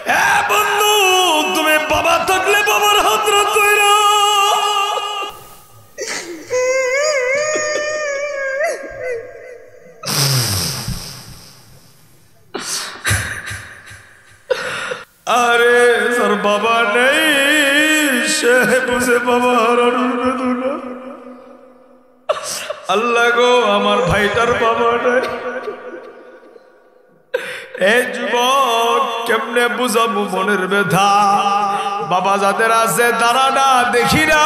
এ বন্ধু তুমি বাবা থাকলে বাবার হাত ধইরা আরে সর বাবা নেই সে বুঝে বাবা আল্লাহ গো আমার ভাইটার বাবা নেই এই যুবক কেমনে বুঝাবো মনের ব্যথা বাবা যাদের আছে তারা না দেখি না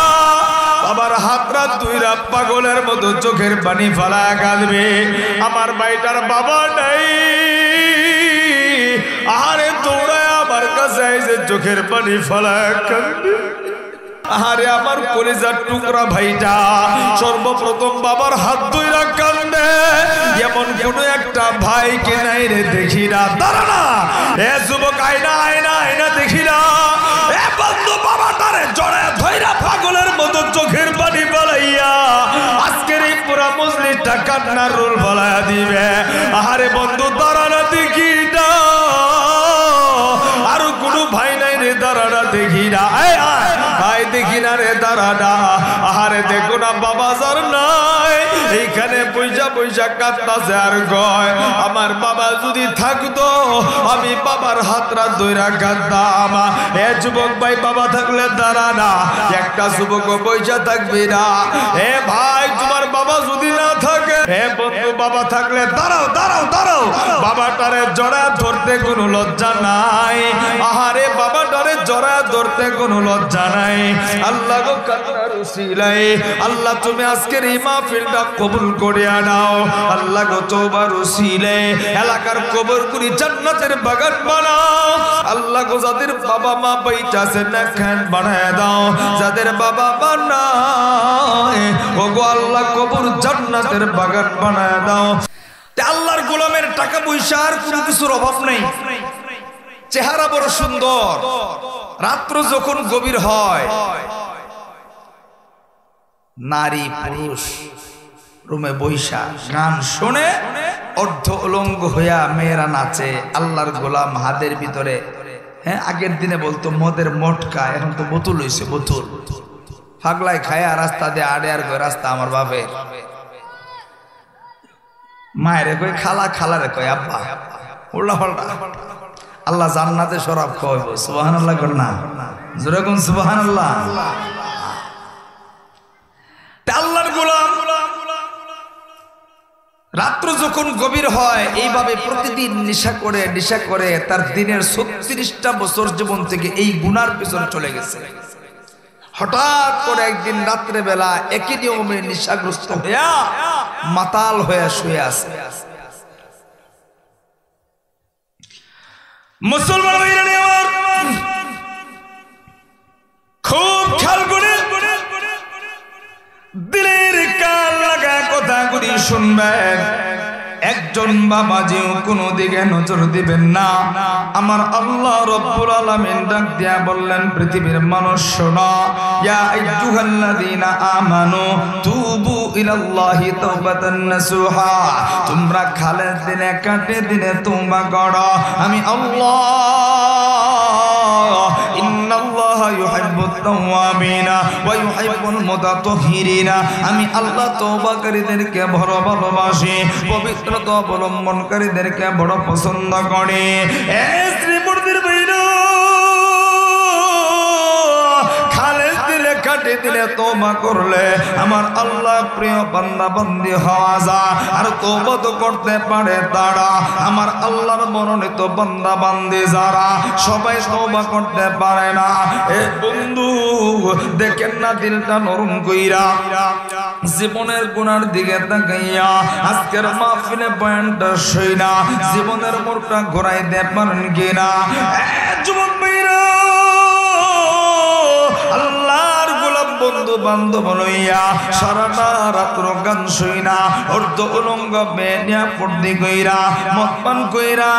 বাবার হাতটা দুইরা পাগলের মতো চোখের পানি ফেলায় কাঁদবে আমার ভাইটার বাবা নাই আরে দৌড়ায় আমার কাছে এসে চোখের পানি ফেলায় কাঁদবে আরে আমার কলিজার টুকরা ভাইটা সর্বপ্রথম বাবার হাত ধইরা কান্দে এমন কোন একটা ভাইকে নাই রে দেখি না দাঁড়া না এ যুবক আয়না আয়না আয়না দেখি না এ বন্ধু বাবাটারে জড়ায় ধইরা পাগলের মতো চোখের পানি ফেলাইয়া আজকের এই পুরা মজলিসটা কান্নার রোল ফেলাইয়া দিবে আরে বন্ধু দাঁড়া না দেখি না আরো কোনো ভাই নাই রে দাঁড়া না দেখি না ভাই দেখি না রে দাঁড়ানা আহারে দেখো না বাবা যার নাই এইখানে পয়সা পয়সা কাঁদতাছে আর কয় আমার বাবা যদি থাকতো আমি বাবার হাতটা ধইরা কাঁদতাম এ যুবক ভাই বাবা থাকলে দাঁড়ানা একটা যুবক পয়সা থাকবে না এ ভাই তোমার বাবা যদি না থাকে হে বন্ধু বাবা থাকলে দাঁড়াও দাঁড়াও দাঁড়াও বাবাটারে জড়া ধরতে কোনো লজ্জা নাই আহারে বাবাটারে জড়া ধরতে কোনো লজ্জা নাই আল্লাহ গো কান্নার উসিলাই আল্লাহ তুমি আজকের এই মাহফিলটা কবুল করে নাও আল্লাহ গো তওবার উসিলাই এলাকার কবরগুলি জান্নাতের বাগান বানাও আল্লাহ গো যাদের বাবা মা বাইটা আছে নেকখান বানায় দাও যাদের বাবা মা নাই ও গো আল্লাহ কবর জান্নাতের বাগান বানায় দাও আল্লাহর গোলামের টাকা পয়সা আর কোনো কিছুর অভাব নাই চেহারা বড় সুন্দর রাত্র যখন গভীর হয় নারী পুরুষ রুমে বৈশা গান শুনে অর্ধ উলঙ্গ হইয়া মেয়েরা নাচে আল্লাহর গোলাম হাতের ভিতরে হ্যাঁ আগের দিনে বলতো মদের মটকা এখন তো বোতল হইছে বোতল ফাগলায় খায়া রাস্তা দিয়ে আড়ে আর কয় রাস্তা আমার বাপের মায়ের কয় খালা খালারে কয় আব্বা উল্লা পাল্টা আল্লাহ জান্নাতে শরাব খাওয়াইবো সুবহানাল্লাহ কর না জোরে কোন সুবহানাল্লাহ আল্লাহর গোলাম রাত্র যখন গভীর হয় এইভাবে প্রতিদিন নেশা করে তার দিনের 36টা বছর জীবন থেকে এই গুনার পিছনে চলে গেছে হঠাৎ করে একদিন রাত্রে বেলা একই নিয়মে নেশাগ্রস্ত হইয়া মাতাল হয়ে শুয়ে আছে মুসলমান ভাইরা আমার খুব খেয়াল করে দিলের কান লাগা কথাগুলি শুনবেন একজন বাবাজিও কোনো দিকে নজর দিবেন না আমার আল্লাহ রব্বুল আলামিন ডাক দিয়া বললেন পৃথিবীর মানুষ শোনো ইয়া আইয়ুহাল্লাযীনা আমানু তুবু ইলাল্লাহি তাওবাতান নাসুহা তোমরা খালের দিনে কাটে দিনে তোবা করো আমি আল্লাহ ইন্নাল্লাহা ইউহিব্বুত তাওয়াবিনা ওয়া ইউহিব্বুল মুতাতাহহিরিনা আমি আল্লাহ তওবাকারীদেরকে বড় ভালোবাসি পবিত্রতা অবলম্বনকারীদেরকে বড় পছন্দ করে এ শ্রীমূর্তির বাইরে খালেদ দিলে কাটে দিলে তওবা করলে আমার আল্লাহ প্রিয় বান্দা বান্দি হওয়া যায় আর তওবা তো করতে পারে তারা আমার আল্লাহর মনোনীত বান্দা বান্দি যারা সবাই তওবা করতে পারে না এ বন্ধু দেখেন না দিলটা নরম কইরা জীবনের গুনার দিকে তাকাইয়া আজকের মাহফিলে বয়ানটা শুইনা জীবনের মোড়টা ঘোরাইতে পারেন কিনা যুবক ভাইরা আল্লাহর গোলাম বন্ধু বান্ধব লইয়া সারাটা রাত্র গান শুইনা অর্ধ উলঙ্গ বেনিয়া পর্দি কইরা মদপান কইরা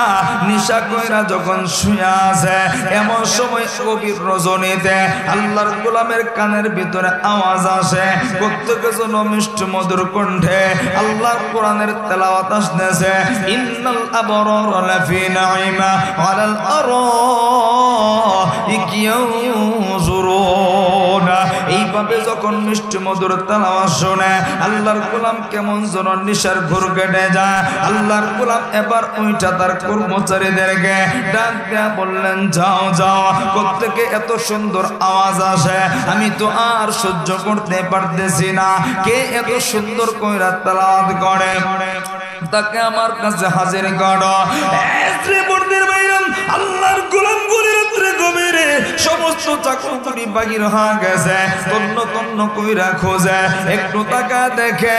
নিশা কইরা যখন শুয়া আছে এমন সময় গভীর রজনীতে আল্লাহর গোলামের কানের ভিতরে আওয়াজ আসে প্রত্যেকের জন্য মিষ্টি মধুর কণ্ঠে আল্লাহর কোরআনের তেলাওয়াত আসতেছে ইন্নাল আবরার লাফি নাঈমা ওয়ালাল আরার যখন মিষ্টি মধুর তেলাওয়াত শুনে আল্লাহর গোলাম কেমন যেন নিশার ঘোর কেটে যায়। আল্লাহর গোলাম এবার ওইটা তার কর্মচারীদেরকে ডাক দিয়া বললেন, যাও যাও, কোত্থেকে এত সুন্দর আওয়াজ আসে, আমি তো আর সহ্য করতে পারতেছি না। কে এত সুন্দর কইরা তেলাওয়াত করে তাকে আমার কাছে হাজির করো। আল্লাহর গোলাম গুলি রাত্রে গভীরে সমস্ত চাকরি বাহির হয়ে গেছে, তন্ন তন্ন কইরা খোঁজে, একটু তাকা দেখে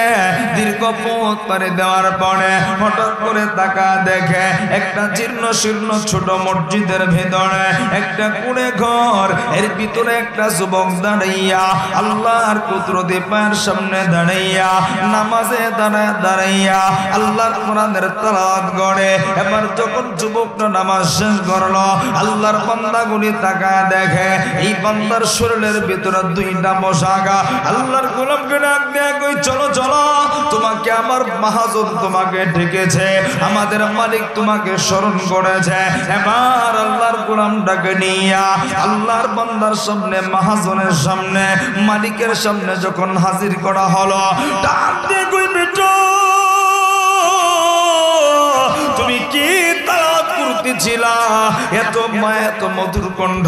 দীর্ঘ পথ পাড়ি দেওয়ার পরে হঠাৎ করে তাকা দেখে একটা জীর্ণ শীর্ণ ছোট মসজিদের ভিতরে একটা কুঁড়ে ঘর, এর ভিতরে একটা যুবক দাঁড়াইয়া আল্লাহর কুদরতি পায়ের সামনে দাঁড়াইয়া নামাজে দাঁড়াইয়া আল্লাহর কোরআনের তেলাওয়াত করে। এবার যখন যুবকটা নামাজ শেষ করলো আল্লাহর বান্দাগুলি তাকায় দেখে এই বান্দার শরীরের ভিতরে দুইটা পোশাক। আল্লাহর গোলামকে ডাক দেয়া কই, চলো চলো, তোমাকে আমার মহাজন তোমাকে ডেকেছে, আমাদের মালিক তোমাকে স্মরণ করেছে। এবার আল্লাহর গোলামটাকে নিয়া আল্লাহর বান্দার সামনে, মহাজনের সামনে, মালিকের সামনে যখন হাজির করা হলো, ডাক দিয়ে কই, বেটো তুমি কি তেলাওয়াত করতেছিলা? এত মায়া, এত মধুর কণ্ঠ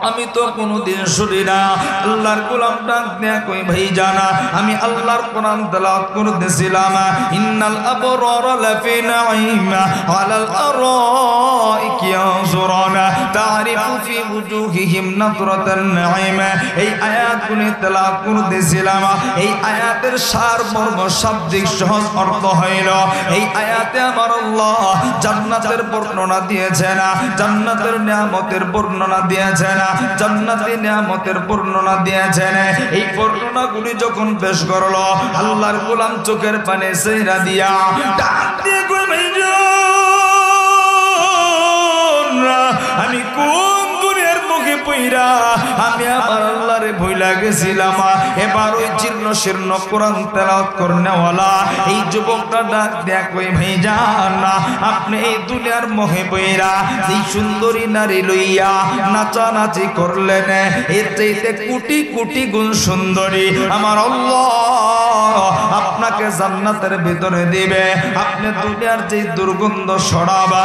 আমি তো কোনোদিন শুনি না। আল্লাহর গোলাম ডাক দেয়া কই, ভাই জানা, আমি আল্লাহর কোরআন তেলাওয়াত করতেছিলাম। ইন্নাল আবরারা লাফি নাঈম আলাল আরাইকি ইয়ানজুরুনা তারিফু ফি ওজুহিহিম নাদরাতান নাঈম। এই আয়াতগুলি তেলাওয়াত করতেছিলাম। এই আয়াতের সারমর্ম শাব্দিক সহজ অর্থ হইল, এই আয়াতে আমার আল্লাহ জান্নাতের বর্ণনা দিয়েছেন, জান্নাতের নিয়ামতের বর্ণনা দিয়েছেন, জান্নাতি নিয়ামতের বর্ণনা দিয়েছেন। এই বর্ণনাগুলি যখন পেশ করলো আল্লাহর গোলাম চোখের পানি ছেড়া দিয়া ডাক দিয়ে কই, আমি কোন দুনিয়ার মুখে পইরা আমি আমার আল্লাহরে ভুইলা গেছিলাম। এবার ওই জীর্ণ শীর্ণ কোরআন তেলাওয়াত করনেওয়ালা এই যুবকটা ডাক দেয়া কই, ভাই জান, আপনি এই দুনিয়ার মোহে পইরা এই সুন্দরী নারী লইয়া নাচানাচি করলেন, এর চাইতে কোটি কোটি গুণ সুন্দরী আমার আল্লাহ আপনাকে জান্নাতের ভিতরে দিবে। আপনি দুনিয়ার যে দুর্গন্ধ ছড়াবা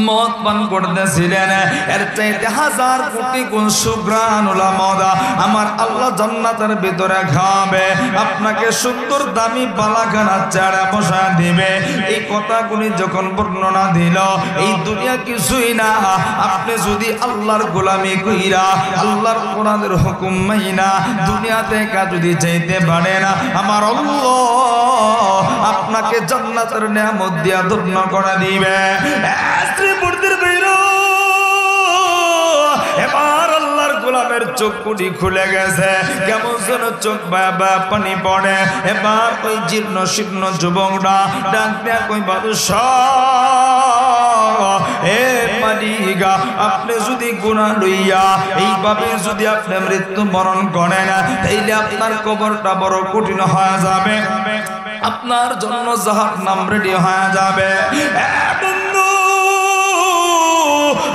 মদ পান করতেছিলেন, এর চাইতে হাজার কোটি গুণ সুঘ্রাণওয়ালা মদ আমার আল্লাহ জান্নাতের ভিতরে খাবে। আপনাকে সুন্দর দামি বালাখানা চারা বসা দিবে। এই কথাগুলি যখন বর্ণনা দিল, এই দুনিয়া কিছুই না, আপনি যদি আল্লাহর গোলামি কইরা আল্লাহর কোরআনের হুকুম মাইনা দুনিয়া থেকে যদি চাইতে পারে না, আমার আল্লাহ আপনাকে জান্নাতের নিয়ামত দিয়া ধন্য করে দিবে। এবার আল্লাহর গোলামের চোখ কুটি খুলে গেছে, কেমন যেন চোখ বাবা পানি পড়ে। এবার ওই জীর্ণ শীর্ণ যুবকটা ডাক দেয়া কই, বাদশাহ এ মালিকা, আপনি যদি গুনাহ লইয়া এইভাবে যদি আপনি মৃত্যু বরণ করেন তাইলে আপনার কবরটা বড় কঠিন হয়ে যাবে, আপনার জন্য জাহান্নাম রেডি হয়ে যাবে।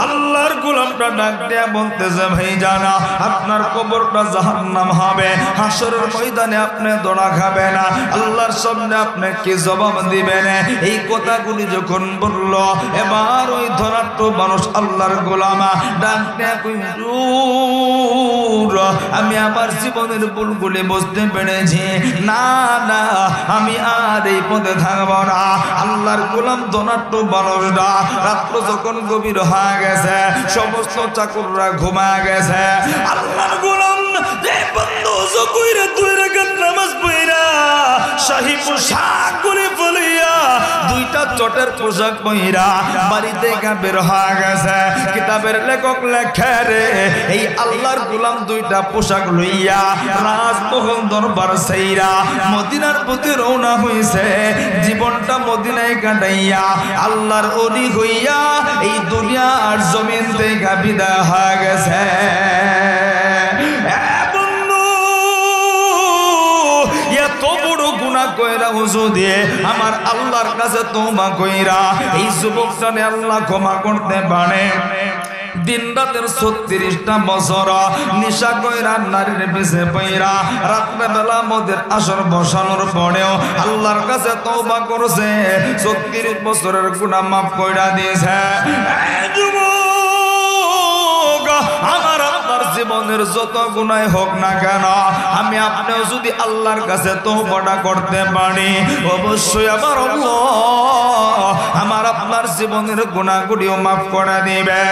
আল্লাহর গোলামটা ডাক দেয়া বলতেছে, ভাই জানা, আপনার কবরটা জাহান্নাম হবে, হাসরের ময়দানে আপনি দোড়া খাবেন, আল্লাহর সামনে আপনি কি জবাব দিবেন? এই কথাগুলি যখন বলল এবার ওই ধনাঢ্য মানুষ আল্লাহর গোলামা ডাক দেয়া কই, আমি আমার জীবনের ভুলগুলি বুঝতে পেরেছি, না না আমি আর এই পথে থাকবো না। আল্লাহর গোলাম ধনাঢ্য মানুষটা রাত্র যখন গভীর হয়ে গেছে, সমস্ত চাকররা ঘুমায় গেছে, আল্লাহর গোলাম নামাজ পড়া শাহী পোশাক করে ফলিয়া দুইটা চটের পোশাক পইরা বাড়িতে বের হয়ে গেছে। কিতাবের লেখক লেখে রে, এই আল্লাহর গোলাম দুইটা পোশাক লইয়া রাজমহল দরবার সেইরা মদিনার প্রতি রওনা হইছে। জীবনটা মদিনায় কাটাইয়া আল্লাহর ওলি হইয়া এই দুনিয়ার জমিন থেকে বিদায় হয়ে গেছে। আমার আল্লাহর কাছে তওবা কইরা এই যুবকটারে আল্লাহ ক্ষমা করতে পারে। দিন রাতের 36টা বছর নিশা কইরা নারীর পিছে পইরা রাত্রে বেলা মদের আসর বসানোর পরেও আল্লাহর কাছে তওবা করছে 36 বছরের গুনাহ মাফ কইরা দিয়েছে। আমার আপনার জীবনের যত গুনাহ হোক না কেন আমি আপনিও যদি আল্লাহর কাছে তওবা করতে পারি অবশ্যই আমার আল্লাহ আমার আপনার জীবনের গুনাহগুলিও মাফ করে দিবে।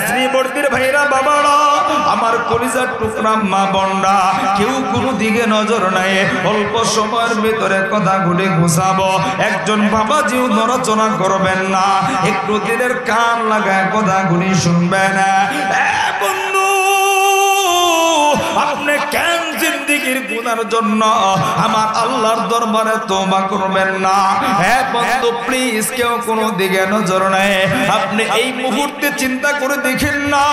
শ্রীবর্তীর ভাইরা বাবারা আমার কলিজার টুকরা মা বোনরা কেউ কোনো দিকে নজর নাই অল্প সময়ের ভিতরে কথাগুলি গুছাবো। একজন বাবাজিও নড়াচড়া করবেন না, একটু দিলের কান লাগায় কথাগুলি শুনবেন। বন্ধু আপনি কেন জিন্দেগির গুনার জন্য আমার আল্লাহর দরবারে তওবা করবেন না? হ্যাঁ বন্ধু প্লিজ কেউ কোনো দিকে নজর নাই। আপনি এই মুহূর্তে চিন্তা করে দেখেন না,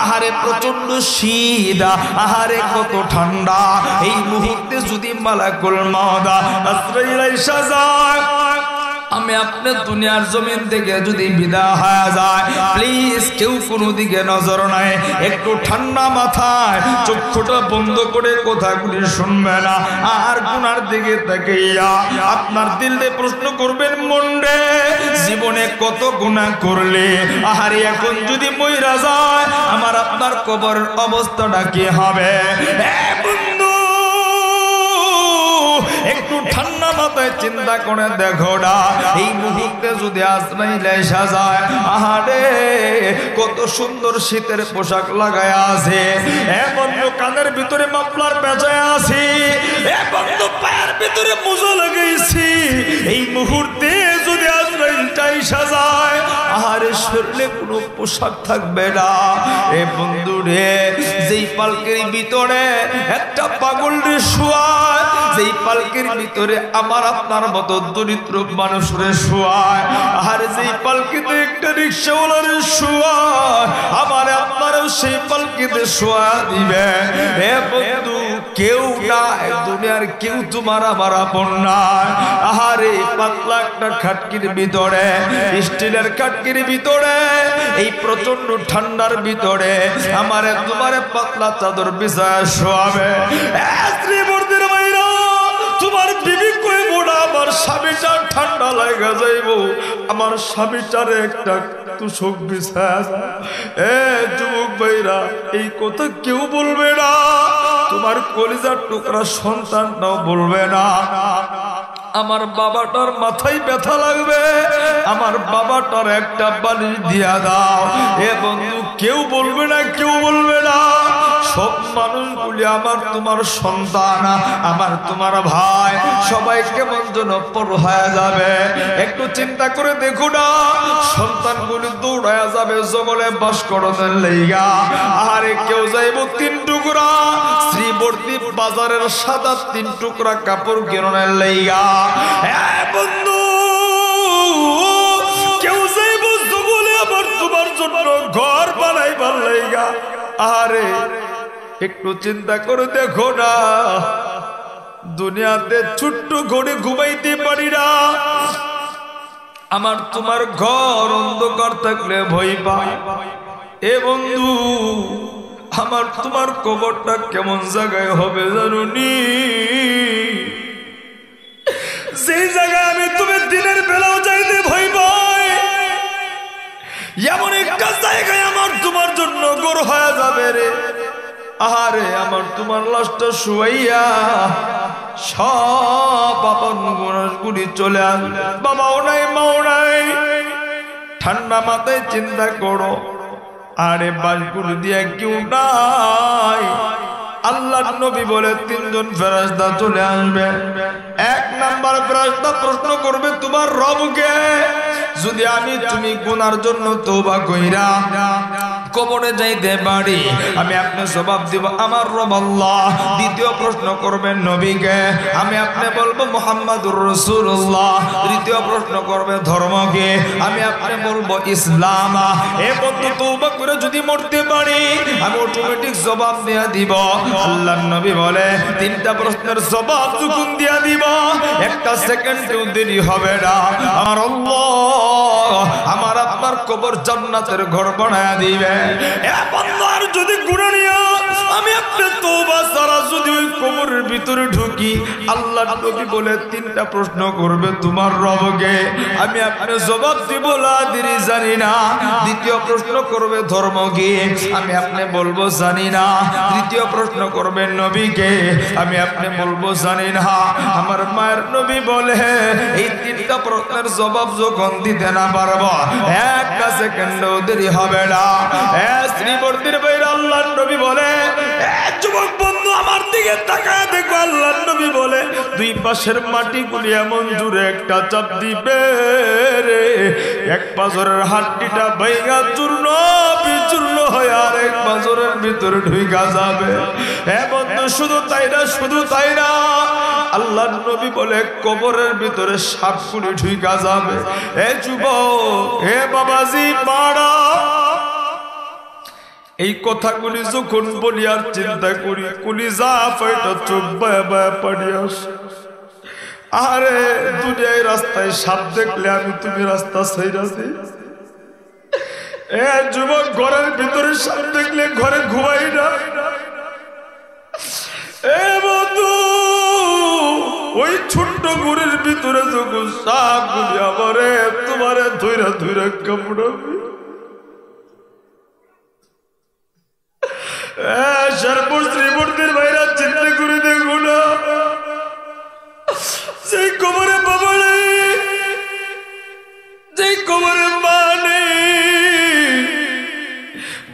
আহারে প্রচন্ড শীত, আহারে কত ঠান্ডা। এই মুহূর্তে যদি মালাকুল মওত আজরাইল আইসা যায় আমি আপনি দুনিয়ার জমিন থেকে যদি বিদায় হয়ে যায় প্লিজ কেউ কোনো দিকে নজর নাই, একটু ঠান্ডা মাথায় চক্ষুটা বন্ধ করে কথাগুলি শুনবে না আর গুনার দিকে তাকাইয়া আপনার দিলে প্রশ্ন করবেন মনরে জীবনে কত গুনাহ করলে আহারে এখন যদি মইরা যায় আমার আপনার কবরের অবস্থাটা কি হবে? বন্ধু একটু ঠান্ডা মাথায় চিন্তা করে দেখো না, এই মুহূর্তে যদি আজরাইল এসে যায় আহারে কত সুন্দর শীতের পোশাক লাগায় আছে, বন্ধু কানের ভিতরে মাফলার পেঁচায় আছে, বন্ধু পায়ের ভিতরে মোজা লাগাইছি। এই মুহূর্তে যদি আজরাইলটা এসে যায় আহারে শরীরে কোনো পোশাক থাকবে না। বন্ধু রে যেই পালকের ভিতরে একটা পাগল রে শোয়ায়, যেই পালকের ভিতরে আমার আপনার মতো দরিদ্র মানুষরে শোয়ায়, আর যেই পালকিতে একটা রিক্সাওয়ালারে শোয়ায় আমার আপনারও সেই পালকিতে শোয়া দিবে। বন্ধু কেউ না দুনিয়ার কেউ তোমার আমার আপন না। আহারে পাতলা একটা খাটকির ভিতরে স্টিলের খাটকির ভিতরে এই প্রচন্ড ঠান্ডার ভিতরে আমারে তোমারে পাতলা চাদর বিছায় শোয়াবে। শ্রীবর্তীর ভাইরা তোমার বিবি কইব না আমার স্বামীটা ঠান্ডা লাগা যাইব, আমার স্বামীটারে একটা তুষক বিছায়। যুবক ভাইরা এই কথা কেউ বলবে না, তোমার কলিজার টুকরা সন্তানটাও বলবে না। আমার বাবাটার মাথায় ব্যথা লাগবে, আমার বাবাটার একটা বালিশ দিয়া দাও। বন্ধু কেউ বলবে না, কেউ বলবে না। সব মানুষগুলি আমার তোমার সন্তান, আমার তোমার ভাই, সবাই কেমন যেন পর হয়ে যাবে। একটু চিন্তা করে দেখো না, সন্তানগুলি দৌড়ায়া যাবে জঙ্গলে বাস করতে লাইগা। আরে কেউ যাইব 3 টুকরা শ্রীবর্তী বাজারের সাদা 3 টুকরা কাপড় কেনার লাইগা। বন্ধু কেউ যাইব জঙ্গলে আবার তোমার জন্য ঘর বানাইবার লাইগা। আরে একটু চিন্তা করে দেখো না, দুনিয়াতে ছোট্ট ঘরে ঘুমাইতে পারি না, আমার তোমার ঘর অন্ধকার থাকলে ভয় পায়। বন্ধু আমার তোমার কবরটা কেমন জায়গায় হবে জানুনি? সেই জায়গায় আমি তুমি দিনের বেলাও যাইতে ভয় পাই, এমন একটা জায়গায় আমার তোমার জন্য গড় হয়ে যাবে রে। আহারে আমার তোমার লাশটা শুয়াইয়া সব আপন গুণগুলি চলে আসবে, বাবাও নাই মাও নাই। ঠান্ডা মাথায় চিন্তা করো, আরে বাসগুলো দিয়ে কেউ নাই। আল্লাহর নবী বলে 3 জন ফেরেশতা চলে আসবে। 1 নাম্বার ফেরেশতা প্রশ্ন করবে তোমার রবকে, যদি আমি তুমি গুনার জন্য তওবা কইরা কবরে যাইতে পারি আমি আপনি জবাব দিব আমার রব আল্লাহ। দ্বিতীয় প্রশ্ন করবেন নবীকে, আমি আপনি বলবো মুহাম্মাদুর রাসূলুল্লাহ। তৃতীয় প্রশ্ন করবে ধর্মকে, আমি আপনি বলবো ইসলাম। বন্ধু তওবা করে যদি মরতে পারি আমি অটোমেটিক জবাব দিয়া দিব। আল্লাহর নবী বলে তিনটা প্রশ্নের জবাব যখন দিয়া দিব একটা সেকেন্ডও দেরি হবে না, আমার আল্লাহ আমার আপনার কবর জান্নাতের ঘর বানায়া দিবে। এ বান্দার যদি গুনাহ নিয়া আমি আপনার তওবা ছাড়া যদি ওই কবরের ভিতরে ঢুকি, আল্লাহর নবী বলে তিনটা প্রশ্ন করবে তোমার রবকে, আমি আপনার জবাব দিব লা আদরি জানি না। দ্বিতীয় প্রশ্ন করবে ধর্ম কি, আমি আপনি বলবো জানি না। তৃতীয় প্রশ্ন করবে নবীকে, আমি আপনি বলবো জানি না। আমার মায়ের নবী বলে এই তিনটা প্রশ্নের জবাব যখন দিতে না পারবো একটা সেকেন্ডও দেরি হবে না। শ্রীবর্তীর বাইরে আল্লাহর নবী বলে যুবক বন্ধু আমার দিকে তাকায় দেখো, আল্লাহর নবী বলে দুই পাশের মাটিগুলি এমন জোরে একটা চাপ দিবে রে, এক পাজরের হাড্ডিটা ভাঙা চূর্ণ বিচূর্ণ হয়ে আর এক পাজরের ভিতরে ঢুইকা যাবে। হ্যাঁ বন্ধু শুধু তাই না, শুধু তাই না, আল্লাহর নবী বলে কবরের ভিতরে সাপগুলি ঢুইকা যাবে। এ যুবক, হে বাবাজি পাড়া, এই কথাগুলি যখন বলি আর চিন্তা করি কলিজা ফাইটা চোখ বায়া বায়া পানি আসে। আরে দুনিয়ায় রাস্তায় সাপ দেখলে আমি তুমি রাস্তা ছাইরা দিই। এ যুবক, ঘরের ভিতরে সাপ দেখলে ঘরে ঘুমাই না। এ বন্ধু, ওই ছোট্ট ঘরের ভিতরে যখন সাপ গুলি আমারে তোমারে ধইরা ধইরা কামড়াবে, শেরপুর শ্রীমূর্তির বাইরে চিন্তা করে দেখো না, সেই কবরে বাবা নেই, সেই কবরে মা নেই,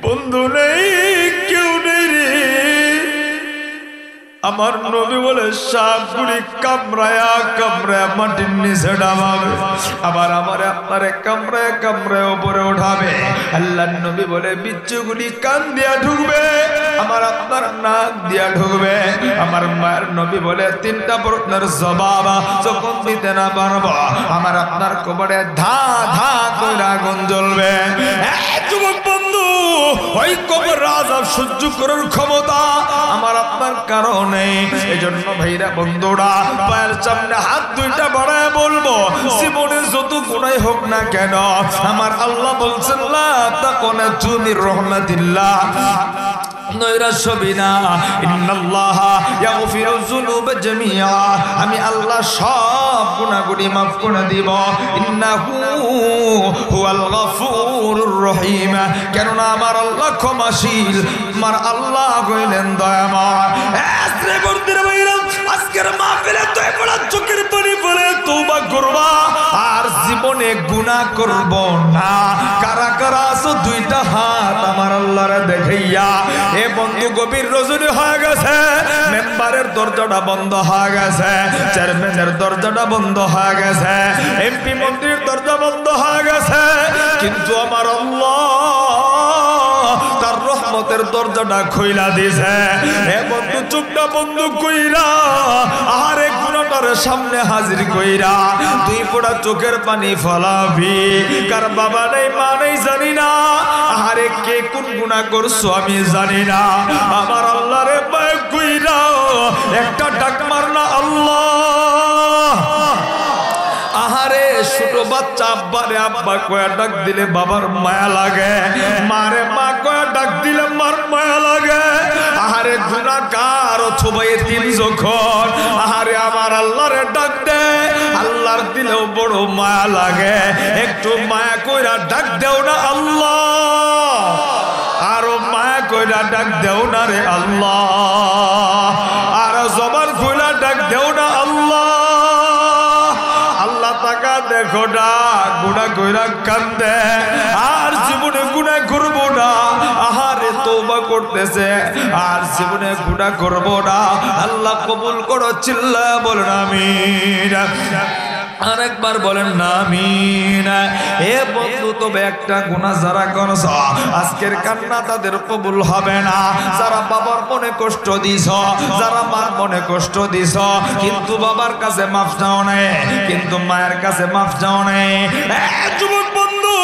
বন্ধু নেই, কেউ নেই রে। আমার নবী বলে সাপগুলি কামড়ায়া কামড়ায়া মাটির নিচে নামাবে, আবার আমার আপনারে কামড়ায় কামড়ায় উপরে উঠাবে। আল্লাহর নবী বলে বিচ্ছুগুলি কান দিয়া ঢুকবে, আমার আপনার নাক দিয়া ঢুকবে। আমার মায়ের নবী বলে তিনটা প্রশ্নের জবাব যখন দিতে না পারবো আমার আপনার কবরে ধা ধা করে আগুন জ্বলবে। যুবক বন্ধু, ওই কবর আযাব সহ্য করার ক্ষমতা আমার আপনার কারণ নেই। এজন্য ভাইরা বন্ধুরা পায়ের সামনে হাত দুইটা বাড়ায় বলবো, জীবনে যত গুনাহ হোক না কেন আমার আল্লাহ বলছেন লা তাকুনাতু মির রাহমাতিল্লাহ, আমি আল্লাহ সব গুনাহগুলি মাফ করে দিব। ইন্নাহু হুয়াল গফুরুর রহিম, কেননা আমার আল্লাহ ক্ষমাশীল, আমার আল্লাহ হইলেন দয়াময়। আজকের মাহফিলে তো এবারে চোখের পানি পড়ে তওবা করবা আর জীবনে গুনাহ করব না। কারা কারা আছো দুইটা হাত আমার আল্লাহরে দেখাইয়া। এ বন্ধু, গভীর রজনী হয়ে গেছে, মেম্বারের দরজাটা বন্ধ হয়ে গেছে, চেয়ারম্যানের দরজাটা বন্ধ হয়ে গেছে, এমপি মন্ত্রীর দরজা বন্ধ হয়ে গেছে, কিন্তু আমার আল্লাহ তার রহমতের দরজাটা খুইলা দিয়েছে। এ বন্ধু, চোখটা বন্ধ কইরা আরে গুনাহটার সামনে হাজির কইরা তুই পোড়া চোখের পানি ফলাবি। কার বাবা নেই মা নেই জানি না, আরে কে কোন গুনাহ করছো আমি জানি না, আমার আল্লাহরে পায় কইরা একটা ডাক মার না আল্লাহ। আহারে ছোট বাচ্চা আব্বারে আব্বা কয়া ডাক দিলে বাবার মায়া লাগে, মারে মা কয়া ডাক দিলে মার মায়া লাগে। আহারে গুনাহগার অথবা এতিম যখন আহারে আমার আল্লাহরে ডাক দে, আল্লাহর দিলেও বড় মায়া লাগে। একটু মায়া কইরা ডাক দেও না আল্লাহ, আরো মায়া কইরা ডাক দেও না রে আল্লাহ, আর জবান খুইলা ডাক দেও না আল্লাহ। আল্লাহ তাকা দেখো না, গুনাহ কইরা কান্দে আর জীবনে গুনাহ করব না, আহারে তওবা করতেছে আর জীবনে গুনাহ করব না। আল্লাহ কবুল করো, চিল্লায়া বলেন আমিন। আরেকবার বলেন না আমিন। এ বন্ধু, তবে একটা গুনাহ যারা করছ আজকের কান্না তাদের কবুল হবে না। যারা বাবার মনে কষ্ট দিছ, যারা মার মনে কষ্ট দিছ, কিন্তু বাবার কাছে মাফ চাও নাই, কিন্তু মায়ের কাছে মাফ চাও নাই, যুবক বন্ধু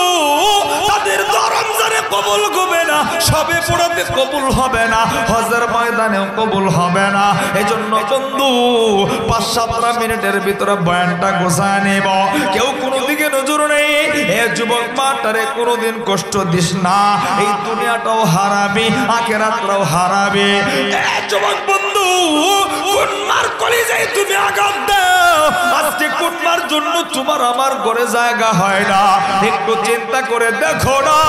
তাদের ধরম যারে কবুল কবুল হবে না, সবে পড়াতে কবুল হবে না, হজের ময়দানেও কবুল হবে না। এজন্য বন্ধু ৫-৭ মিনিটের ভিতরে বয়ানটা গোছায় নেব। কেউ কোনো দিকে নজর নেই। এ যুবক মাটারে কোনোদিন কষ্ট দিস না, এই দুনিয়াটাও হারাবি, আখিরাতটাও হারাবি। এ যুবক বন্ধু, কোন মার কলিজায় তুমি আঘাত দাও, আজকে কোন মার জন্য তোমার আমার ঘরে জায়গা হয় না। একটু চিন্তা করে দেখো না,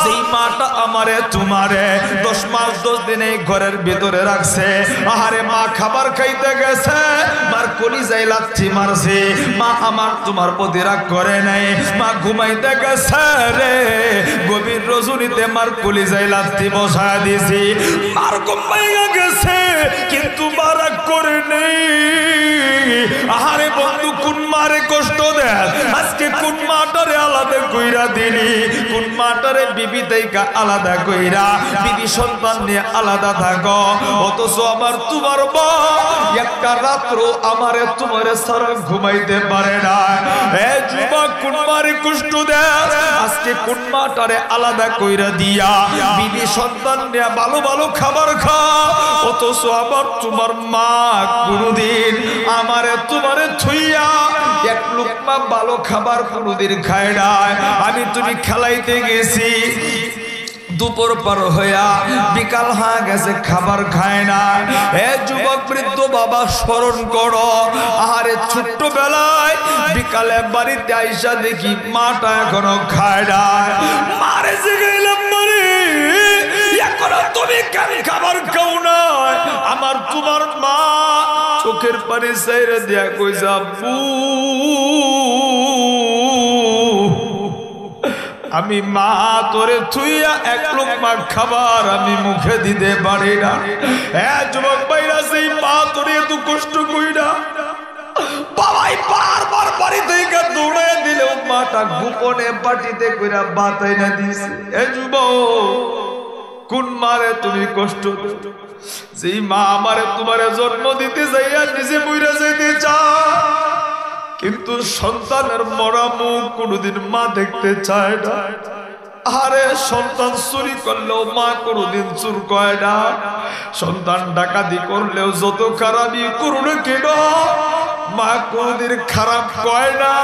যেই মাটা আমারে তোমারে 10 মাস 10 দিন এই ঘরের ভিতরে রাখছে, আহারে মা খাবার খাইতে গেছে, মার কলিজায় লাথি মারছে, মা আমার তোমার প্রতি রাগ করে নাই, মা ঘুমাইতে গেছে রে, গভীর রজনীতে মার কলিজায় লাথি বসায় দিছি, মার ঘুমাইয়া গেছে কিন্তু মা রাগ করে নেই। আহারে বন্ধু, কোন মারে কষ্ট দেয়, আজকে কোন মাটারে আলাদা কইরা দিলি, কোন মাটারে বিবি দেইকা আলাদা কইরা বিবি সন্তান নিয়ে আলাদা থাকো, অথচ আমার তোমার মা একটা রাত্র আমারে তোমারে সারা ঘুমাইতে পারে না। এ যুবক, কোন মারে কষ্ট দেয়, আজকে কোন মাটারে আলাদা কইরা দিয়া বিবি সন্তান নিয়ে ভালো ভালো খাবার খা, অথচ আমার তোমার মা কোনদিন আমারে তোমারে থুইয়া এক লুকমা ভালো খাবার কোনদিন খায় না। আমি তুমি খেলাইতে গেছি, দুপুর পার হইয়া বিকাল হয়ে গেছে, খাবার খায় না। এ যুবক বৃদ্ধ বাবা, স্মরণ করো, আহারে ছোট্ট বেলায় বিকালে বাড়িতে আইসা দেখি মাটা এখনো খায় না। মারে জিগাইলাম, মারে এখনো তুমি কেন খাবার খাও না? আমার তোমার মা চোখের পানি সাইরে দিয়া কইছে, আব্বু আমি মা তোরে থুইয়া এক লোকমা খাবার আমি মুখে দিতে পারি না। হ্যাঁ যুবক ভাইরা, সেই মা তোরে এত কষ্ট কইরা বাবাই বারবার বাড়ি থেকে দৌড়ে দিলেও মাটা গোপনে বাটিতে কইরা বাতাই না দিছে। এ যুবক, কোন মারে তুমি কষ্ট দাও? যেই মা আমারে তোমারে জন্ম দিতে যাইয়া নিজে মইরা যাইতে চায়, কিন্তু সন্তানের মরা মুখ কোনোদিন মা দেখতে চায় না। আরে সন্তান চুরি করলেও মা কোনোদিন চুর করে না, সন্তান ডাকাতি করলেও যত খারাপই করুন কেন মা কোনোদিন খারাপ কয় না,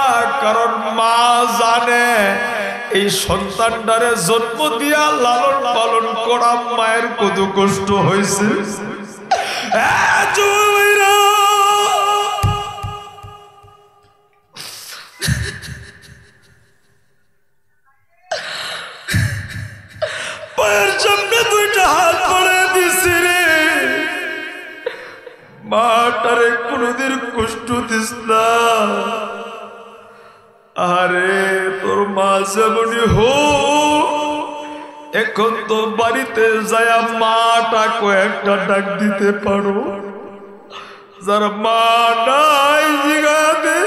কারণ মা জানে এই সন্তানটারে জন্ম দিয়া লালন পালন করা মায়ের কত কষ্ট হয়েছে। পায়ের সামনে দুইটা হাত পড়ে দিছি রে, মাটারে কোনদিন কষ্ট দিস না। আরে তোর মা যেমনই হো, এখন তো বাড়িতে যায়া মাটা কয়েকটা ডাক দিতে পারো। যার মা নাই জিগাতে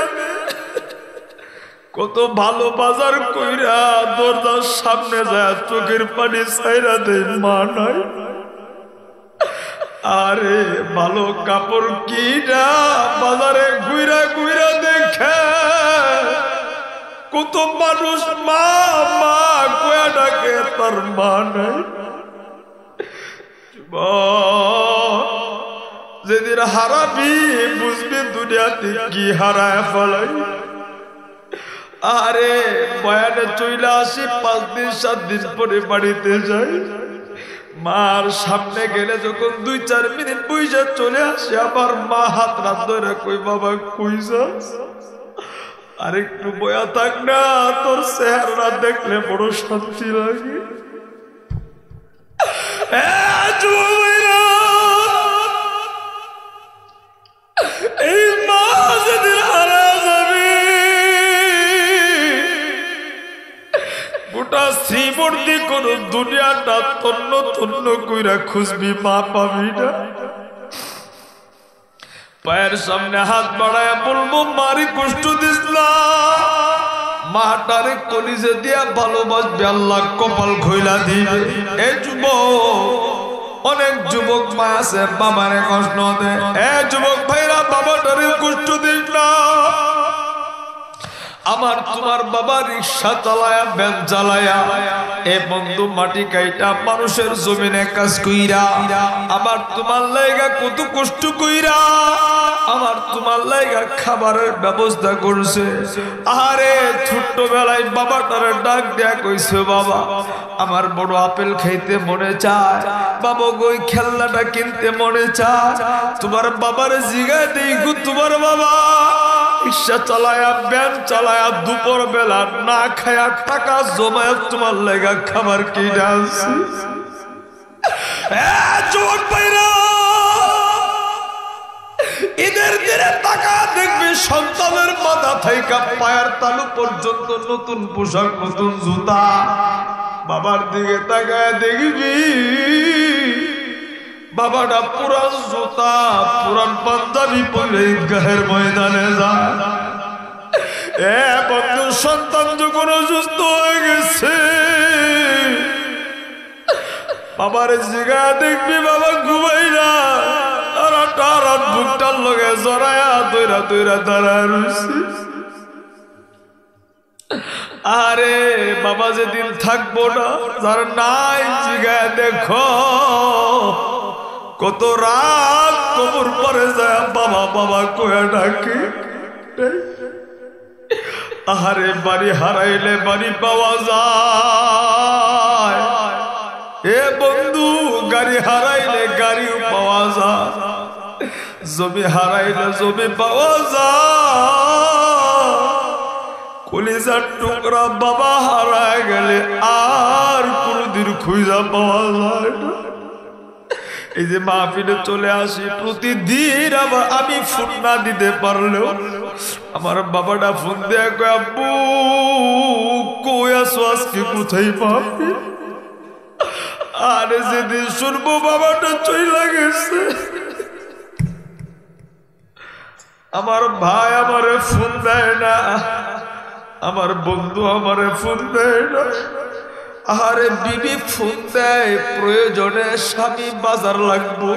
কত ভালো বাজার কইরা দরজার সামনে যায় চোখের পানি ছাইরা দে, মা নাই। আরে ভালো কাপড় কিনা বাজারে ঘুরা ঘুরা দেখে কত মানুষ মা মা কয়া ডাকে, তার মা নাই। যেদিন হারাবি বুঝবি দুনিয়াতে কি হারায় ফেলাই। আরে বয়ানে চইলা আসি, 5 দিন 7 দিন পরে বাড়িতে যাই, মার সামনে গেলে যখন 2-4 মিনিট বইসা চলে আসে, আবার মা হাত রাত ধরে কই, বাবা কই যাস? আরেকটু বয়া থাক না, তোর চেহারা দেখলে বড় শান্তি লাগে। এই মা যেদিন হারা যাবে, গোটা শ্রীমূর্তি কোন দুনিয়াটা তন্ন তন্ন কইরা খুঁজবি, মা পাবি না। পায়ের সামনে হাত বাড়ায় বলবো, মারি কষ্ট দিস না। মাটারে কলিজে দিয়া ভালোবাসবে, আল্লাহ কপাল খইলা দিবে। এই যুবক, অনেক যুবক মা আছে বাবারে কষ্ট দেয়। এ যুবক ভাইরা, বাবাটারে কষ্ট দিস না। আমার তোমার বাবা রিক্সা চালায়া ভ্যান চালায়া এ বন্ধু মাটি কাইটা মানুষের জমিনে কাজ কইরা আমার তোমার লাইগা কত কষ্ট কইরা আমার তোমার লাইগা খাবারের ব্যবস্থা করছে। আরে ছোট্ট বেলায় বাবাটারে ডাক দেয়া কইছে, বাবা আমার বড় আপেল খাইতে মনে চায়, বাবা গই খেলনাটা কিনতে মনে চায়। তোমার বাবার জিগায় দেখো তোমার বাবা রিক্সা চালায়া ভ্যান চালায়া দুপুর বেলা না খায়া টাকা জমায়া তোমার লেগা খাবার কিনে আনছে। যুবক ভাইরা ঈদের দিনে টাকা দেখবি সন্তানের মাথা থেকে পায়ের তালু পর্যন্ত নতুন পোশাক নতুন জুতা। বাবার দিকে তাকায় দেখবি বাবাটা পুরান জুতা পুরান পাঞ্জাবি পরে ঈদগাহের ময়দানে যায়। বন্ধু সন্তান যখন অসুস্থ হয়ে গেছে বাবার জিগা দেখবি বাবা ঘুমাই না রাত বুকটার লগে জড়ায়া দইরা দইরা দাঁড়ায় রয়েছে। আরে বাবা যেদিন থাকবো না যার নাই জিগা দেখো কত রাত কবর পরে যায় বাবা বাবা কয়ে ডাকে। আহারে বাড়ি হারাইলে বাড়ি পাওয়া যায়, এ বন্ধু গাড়ি হারাইলে গাড়িও পাওয়া যায়, জমি হারাইলে জমি পাওয়া যায়। কলিজার টুকরা বাবা হারায় গেলে আর কোনদিন খুঁজা পাওয়া যায় না। এই যে মাহফিলে চলে আসি প্রতিদিন আবার আমি ফোন না দিতে পারলেও আমার বাবাটা ফোন দেয়া কয় আব্বু কই আছো আজকে কোথায় পাবি। আরে যেদিন শুনবো বাবাটা চইলা গেছে আমার ভাই আমারে ফোন দেয় না, আমার বন্ধু আমারে ফোন দেয় না। আরে বিবি ফোন দেয় প্রয়োজনে স্বামী বাজার লাগবো,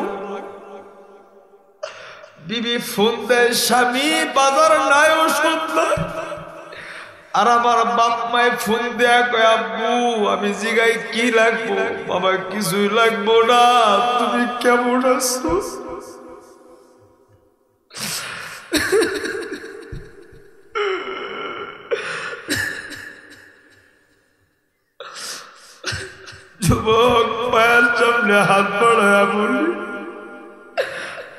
বিবি ফোন দেয় স্বামী বাজার নাই ওষুধ নাই। আর আমার বাপ মায় ফোন দেয়া কয় আব্বু আমি জিগাই কি লাগবো, বাবা কিছুই লাগবো না, তুমি কেমন আছো। যুবক পায়ের সামনে হাত বাড়ায়া বলি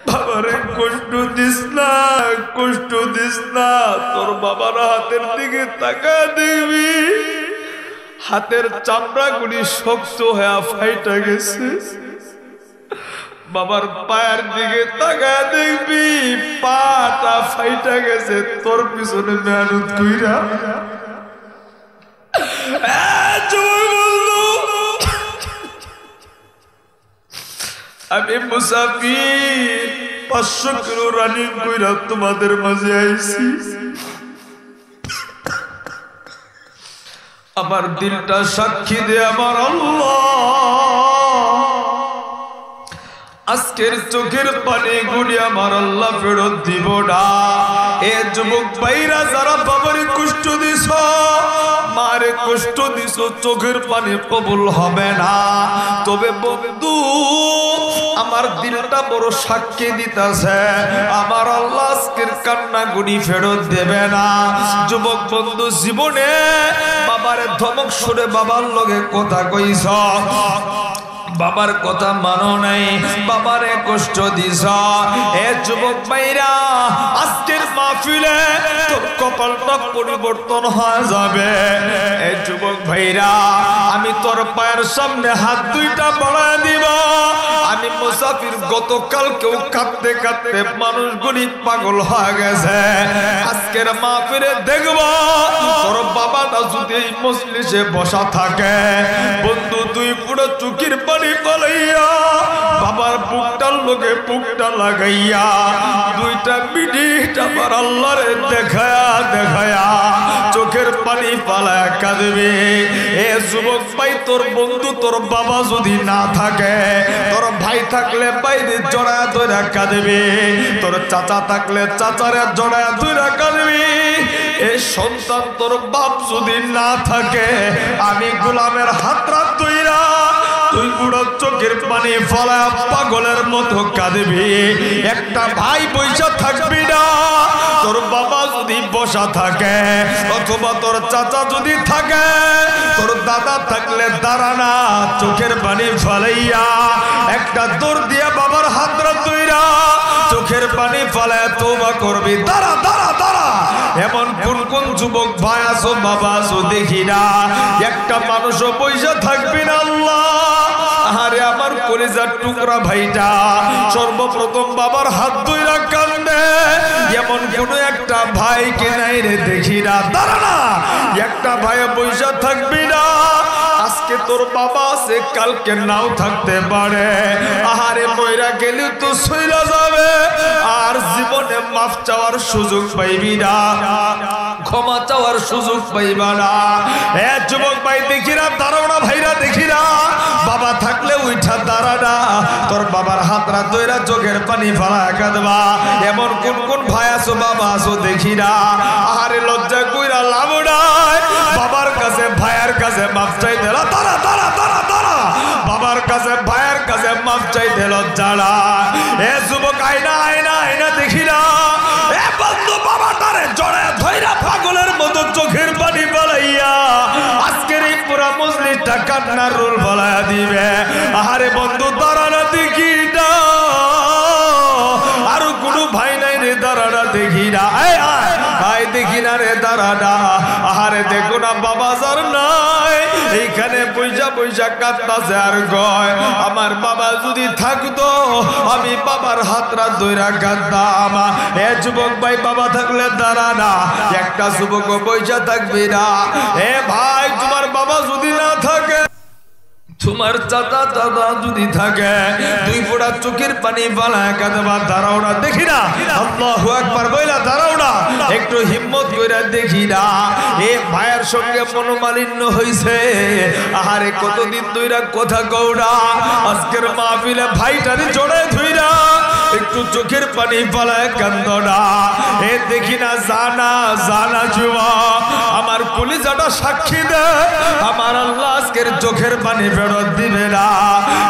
বাবারে কষ্ট দিস না, কষ্ট দিস না। তোর বাবার হাতের দিকে তাকা দেখবি হাতের চামড়া গুলি শক্ত হয়ে ফাইটা গেছে। বাবার পায়ের দিকে তাকা দেখবি পাটা ফাইটা গেছে তোর পিছনে মেহনত কইরা। আমি মুসাফির 500 কিলো রানিং কইরা তোমাদের মাঝে আইছি। আমার দিলটা সাক্ষী দে আমার আল্লাহ আজকের চোখের পানি গুলি আমার আল্লাহ ফেরত দিব না। এ যুবক ভাইরা যারা বাবারে কষ্ট দিছ মারে কষ্ট দিছ চোখের পানি কবুল হবে না। তবে বন্ধু আমার দিলটা বড় সাক্ষী দিতেছে আমার আল্লাহ আজকের কান্না গুলি ফেরত দেবে না। যুবক বন্ধু জীবনে বাবারে ধমক শুনে বাবার লগে কথা কইছ, বাবার কথা মানো নাই, বাবারে কষ্ট দিছ। এ যুবক ভাইরা আজকের মাহফিলে তোর কপালটা পরিবর্তন হয়ে যাবে। এ যুবক ভাইরা আমি তোর পায়ের সামনে হাত দুইটা বাড়ায় দিব। আমি মুসাফির গতকালকেও কাঁদতে কাঁদতে মানুষগুলি পাগল হয়ে গেছে। আজকের মাহফিলে দেখব তোর বাবাটা যদি এই মজলিসে বসা থাকে বন্ধু তুই পুরো চুকির পানি পালাইয়া বাবার বুকটার লোকে বুকটা লাগাইয়া দুইটা মিনিট আমার আল্লাহরে দেখায়া দেখায়া চোখের পানি পালায়া কাঁদবে। এ যুবক ভাই তোর বন্ধু তোর বাবা যদি না থাকে তোর ভাই থাকলে বাইরে জড়ায়া ধরে কাঁদবে, তোর চাচা থাকলে চাচারে জড়ায়া ধরে কাঁদবে। এই সন্তান তোর বাপ যদি না থাকে আমি গোলামের হাতরা তৈরা তুই বুড়ো চোখের পানি ফলায় পাগলের মতো কাঁদবি একটা ভাই পয়সা থাকবি না তোর বাবা যদি বসা থাকে অথবা তোর চাচা যদি থাকে তোর দাদা থাকলে দাঁড়া না চোখের পানি ফলাইয়া একটা দৌড় দিয়া বাবার হাতরা তৈরা চোখের পানি ফলায় তওবা করবি দাঁড়া দাঁড়া দাঁড়া এমন কোন কোন যুবক ভাই আছো বাবা আছো দেখি না একটা মানুষও পয়সা থাকবি না আল্লাহ আরে আমার কলিজার টুকরা ভাইটা সর্বপ্রথম বাবার হাত ধইরা কান্দে এমন কোন একটা ভাই কে নাই রে দেখি না দাঁড়া না একটা ভাই পয়সা থাকবি না আজকে তোর বাবা আছে কালকে নাও থাকতে পারে আহারে মইরা গেলি তো সইলা যাবে আর জীবনে মাফ চাওয়ার সুযোগ পাইবি না ক্ষমা চাওয়ার সুযোগ পাইবা না এ যুবক ভাই দেখি না দাঁড়াও না ভাইরা দেখি না বাবা থাকলে উঠা দাঁড়া না তোর বাবার হাতরা ধইরা চোখের পানি ফেলা কাঁদবা এমন কোন কোন ভাই আছো বাবা আছো দেখি না আহারে লজ্জা কইরা লাভ নাই বাবার কাছে ভাইয়ের কাছে মাফ চাইতে দাঁড়া দাঁড়া দাঁড়া দাঁড়া বাবার কাছে ভাইয়ের কাছে মাফ চাইতে লজ্জা না এ যুবক আয়না আয়না আয়না দেখি না এ বন্ধু বাবাটারে জড়ে ধইরা পাগলের মতো চোখের পানি ফলাইয়া আজকের এই পুরা মজলিসটা কান্নার রোল ফলাইয়া দিবে আহারে বন্ধু দাঁড়া না দেখি না আর কোনো ভাই নাই রে দাঁড়া না দেখি না ভাই দেখি না রে দাঁড়া না আহারে দেখো না বাবা যার নাই এইখানে পয়সা পয়সা কাঁদতাছে আর কয় আমার বাবা যদি থাকতো আমি বাবার হাতরা ধইরা কাঁদতাম এ যুবক ভাই বাবা থাকলে দাঁড়া না একটা যুবক পয়সা থাকবি না এ ভাই তোমার বাবা যদি না থাকে তোমার চাচা দাদা যদি থাকে দুই ফোঁটা চোখের পানি ফালায় কাঁদবা দাঁড়াও না দেখি না আল্লাহু আকবার বইলা দাঁড়াও না একটু হিম্মত কইরা দেখি না এ ভাইয়ের সঙ্গে মনোমালিন্য হইছে আহারে কতদিন ধইরা কথা কওড়া আজকের মাহফিলে ভাইটারে জড়ায় ধইরা একটু চোখের পানি ফলায় কান্দনা এ দেখি না জানা জানা যুবক আমার কলিজাটা সাক্ষী দে আমার আল্লাহ আজকের চোখের পানি ফেরত দিবে না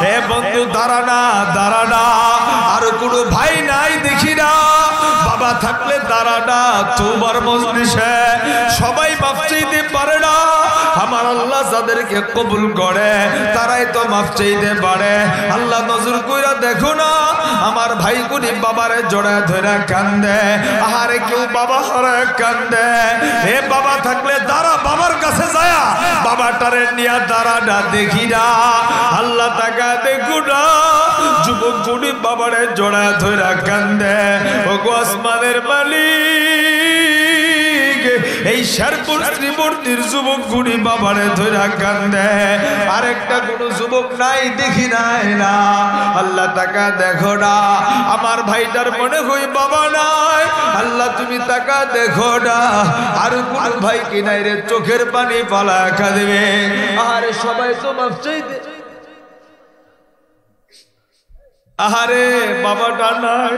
এ বন্ধু দাঁড়া না আর কোনো ভাই নাই দেখি না বাবা থাকলে দাঁড়া না তোমার মজলিসে সবাই মাফ চাইতে পারে না আমার আল্লাহ যাদেরকে কবুল করে তারাই তো মাফ চাইতে পারে আল্লাহ নজর কইরা দেখো না আমার ভাই গুনি বাবারে জড়ায় ধরে কান্দে আহারে কেউ বাবা হারায় কান্দে এ বাবা থাকলে দাঁড়া বাবার কাছে যায় বাবাটারে নিয়া দাঁড়া না দেখি না আল্লাহ তাকা দেখো না যুবক গুনি বাবারে জড়ায় ধরে কান্দে ও গো আসমানের মালিক এই শেরপুর শ্রীমূর্তির যুবক গুনি বাবারে ধইরা কান্দে আরেকটা কোন যুবক নাই দেখি নাই না আল্লাহ তাকা দেখো না আমার ভাইটার মনে হই বাবা নাই আল্লাহ তুমি তাকা দেখো না আর কোন ভাই কি নাই রে চোখের পানি ফলা কাঁদবে আরে সবাই তো মাফ চাইতে আহারে বাবাটা নাই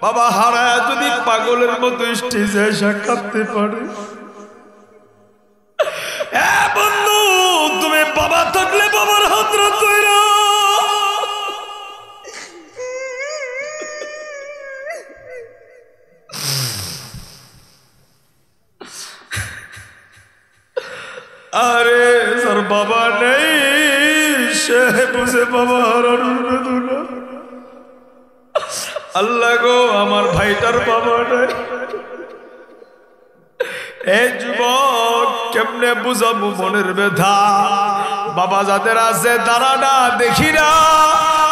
বাবা হারায় যদি পাগলের মতো স্টেজে এসে কাঁদতে পারে বন্ধু তুমি বাবা থাকলে বাবার হাত ধইরা আরে স্যার বাবা নেই সে বুঝে বাবা হারানোর বেদনা আল্লাহ গো আমার ভাইটার বাবা নাই এ যুবক কেমনে বুঝাবো মনের ব্যথা বাবা যাদের আছে দাঁড়া না দেখি না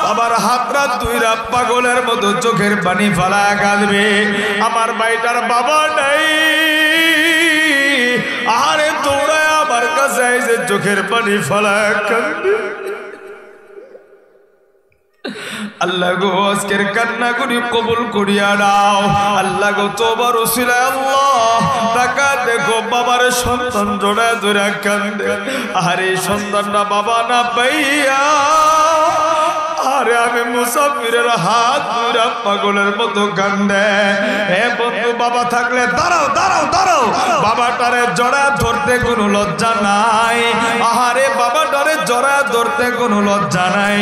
বাবার হাতরা দুইরা পাগলের মতো চোখের পানি ফেলায় কাঁদবে আমার ভাইটার বাবা নাই আরে দৌড়ায় আমার কাছে এসে চোখের পানি ফেলায় কাঁদবে আল্লাহ গো আজকের কান্না করি কবুল করিয়া নাও আল্লাহ গো তোবার ওসিলায় আল্লাহ তাকা দেখো বাবার সন্তান জোড়ায় ধরে কান্দে আরে সন্তানটা বাবা না পাইয়া আরে আমি মুসাফিরের হাত ধরে পাগলের মতো কান্দে। এ বন্ধু বাবা থাকলে দাঁড়াও দাঁড়াও দাঁড়াও, বাবাটারে জড়া ধরতে কোনো লজ্জা নাই। আহারে বাবাটারে জড়া ধরতে কোনো লজ্জা নাই।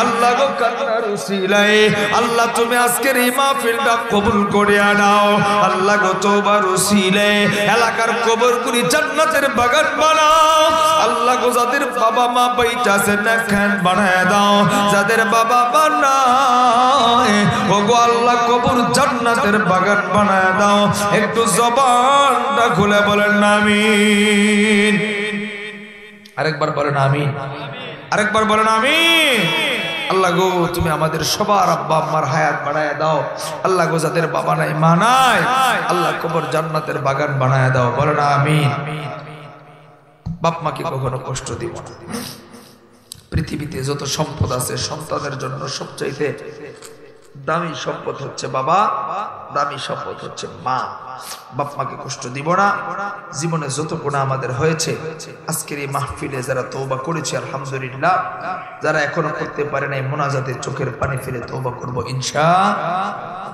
আল্লাহ গো কান্নার উসিলায় আল্লাহ তুমি আজকের এই মাহফিলটা কবুল করিয়া নাও। আল্লাহ গো তওবার উসিলায় এলাকার কবরগুলি জান্নাতের বাগান বানাও। আল্লাহ গো যাদের বাবা মা বাইটা আছে নেখান বানায় দাও, যাদের বাবা মা নাই ও গো আল্লাহ কবর জান্নাতের বাগান বানায় দাও। একটু জবানটা খুলে বলেন আমিন। আরেকবার বলেন আমিন, আরেকবার বলেন আমিন। আল্লাহ গো তুমি আমাদের সবার আব্বা আম্মার হায়াত বাড়ায় দাও। আল্লাহ গো যাদের বাবা নাই মা নাই আল্লাহ কবর জান্নাতের বাগান বানায় দাও। বলেন আমিন। বাপ মাকে কখনো কষ্ট দিব না। পৃথিবীতে যত সম্পদ আছে সন্তানের জন্য সবচাইতে দামি সম্পদ হচ্ছে বাবা, দামি সম্পদ হচ্ছে মা। বাপ মাকে কষ্ট দিব না। জীবনে যত গুনাহ আমাদের হয়েছে আজকের এই মাহফিলে যারা তওবা করেছে আলহামদুলিল্লাহ, যারা এখনো করতে পারে নাই মোনাজাতে চোখের পানি ফেলে তওবা করব ইনশাআল্লাহ।